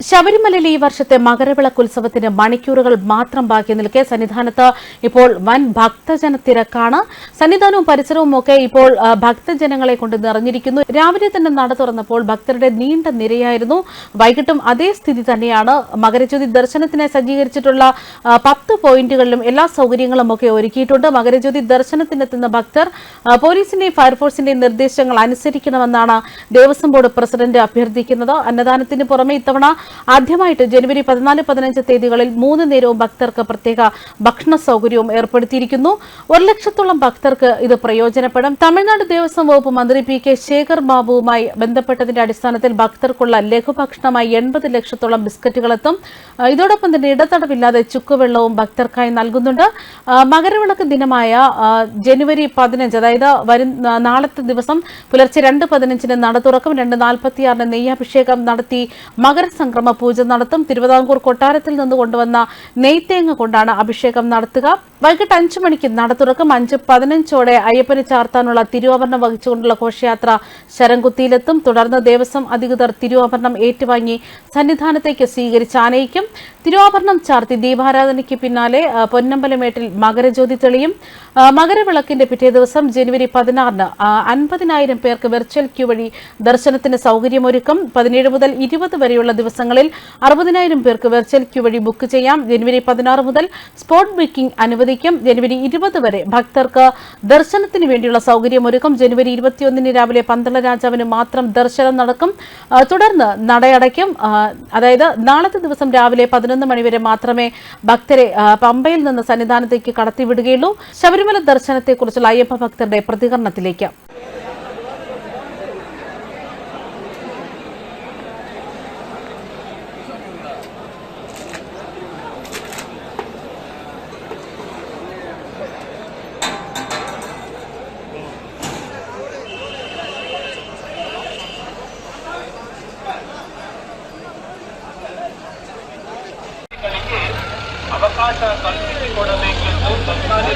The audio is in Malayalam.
ശബരിമലയിൽ ഈ വർഷത്തെ മകരവിളക്കുത്സവത്തിന് മണിക്കൂറുകൾ മാത്രം ബാക്കി നിൽക്കെ സന്നിധാനത്ത് ഇപ്പോൾ വൻ ഭക്തജന തിരക്കാണ്. സന്നിധാനവും പരിസരവും ഒക്കെ ഇപ്പോൾ ഭക്തജനങ്ങളെ കൊണ്ട് നിറഞ്ഞിരിക്കുന്നു. രാവിലെ തന്നെ നട തുറന്നപ്പോൾ ഭക്തരുടെ നീണ്ട നിരയായിരുന്നു. വൈകിട്ടും അതേ സ്ഥിതി തന്നെയാണ്. മകരജ്യോതി ദർശനത്തിനായി സജ്ജീകരിച്ചിട്ടുള്ള 10 പോയിന്റുകളിലും എല്ലാ സൗകര്യങ്ങളും ഒക്കെ ഒരുക്കിയിട്ടുണ്ട്. മകരജ്യോതി ദർശനത്തിനെത്തുന്ന ഭക്തർ പോലീസിന്റെയും ഫയർഫോഴ്സിന്റെയും നിർദ്ദേശങ്ങൾ അനുസരിക്കണമെന്നാണ് ദേവസ്വം ബോർഡ് പ്രസിഡന്റ് അഭ്യർത്ഥിക്കുന്നത്. അന്നദാനത്തിന് പുറമെ ഇത്തവണ ആദ്യമായിട്ട് ജനുവരി 14, 15 തീയതികളിൽ 3 നേരവും ഭക്തർക്ക് പ്രത്യേക ഭക്ഷണ സൗകര്യവും ഏർപ്പെടുത്തിയിരിക്കുന്നു. 1 ലക്ഷത്തോളം ഭക്തർക്ക് ഇത് പ്രയോജനപ്പെടും. തമിഴ്നാട് ദേവസ്വം വകുപ്പ് മന്ത്രി PK ശേഖർ ബാബുവുമായി ബന്ധപ്പെട്ടതിന്റെ അടിസ്ഥാനത്തിൽ ഭക്തർക്കുള്ള ലഘുഭക്ഷണമായി 80 ലക്ഷത്തോളം ബിസ്ക്കറ്റുകളെത്തും. ഇതോടൊപ്പം തന്നെ ഇടതടവില്ലാതെ ചുക്കുവെള്ളവും ഭക്തർക്കായി നൽകുന്നുണ്ട്. മകരവിളക്ക് ദിനമായ ജനുവരി 15, അതായത് നാളത്തെ ദിവസം പുലർച്ചെ 2:15 നട തുറക്കും. 2:46 നെയ്യാഭിഷേകം നടത്തി മകരസംക്രമ പൂജ നടത്തും. തിരുവിതാംകൂർ കൊട്ടാരത്തിൽ നിന്ന് കൊണ്ടുവന്ന നെയ്ത്തേങ്ങ കൊണ്ടാണ് അഭിഷേകം നടത്തുക. വൈകിട്ട് 5 മണിക്ക് നട തുറക്കും. 5:15 അയ്യപ്പന് ചാർത്താനുള്ള തിരുവാഭരണം വഹിച്ചുകൊണ്ടുള്ള ഘോഷയാത്ര ശരംകുത്തിയിലെത്തും. തുടർന്ന് ദേവസ്വം അധികൃതർ തിരുവാഭരണം ഏറ്റുവാങ്ങി സന്നിധാനത്തേക്ക് സ്വീകരിച്ച് ആനയിക്കും. തിരുവാഭരണം ചാർത്തി ദീപാരാധനയ്ക്ക് പിന്നാലെ പൊന്നമ്പലമേട്ടിൽ മകരജ്യോതി തെളിയും. മകരവിളക്കിന്റെ പിറ്റേ ദിവസം ജനുവരി 16 50,000 പേർക്ക് വെർച്വൽ ക്യൂ വഴി ദർശനത്തിന് സൗകര്യമൊരുക്കും. 17 മുതൽ 20 വരെയുള്ള ദിവസങ്ങളിൽ 60,000 പേർക്ക് വെർച്വൽ ക്യൂ വഴി ബുക്ക് ചെയ്യാം. ജനുവരി 16 മുതൽ സ്പോട്ട് ബുക്കിംഗ് അനുവദിക്കും. ജനുവരി 20 വരെ ഭക്തർക്ക് ദർശനത്തിന് വേണ്ടിയുള്ള സൗകര്യമൊരുക്കും. ജനുവരി 21 രാവിലെ പന്തള രാജാവിന് മാത്രം ദർശനം നടക്കും. തുടർന്ന് നടയടയ്ക്കും. അതായത് നാളത്തെ ദിവസം രാവിലെ 11 മണിവരെ മാത്രമേ ഭക്തരെ പമ്പയിൽ നിന്ന് സന്നിധാനത്തേക്ക് കടത്തിവിടുകയുള്ളൂ. ശബരിമല ദർശനത്തെക്കുറിച്ചുള്ള അയ്യപ്പ ഭക്തരുടെ പ്രതികരണത്തിലേക്ക്. ಅವಕಾಶ ಕಲ್ಪಿಸಿಕೊಡಬೇಕೆಂದು ಸರ್ಕಾರಿ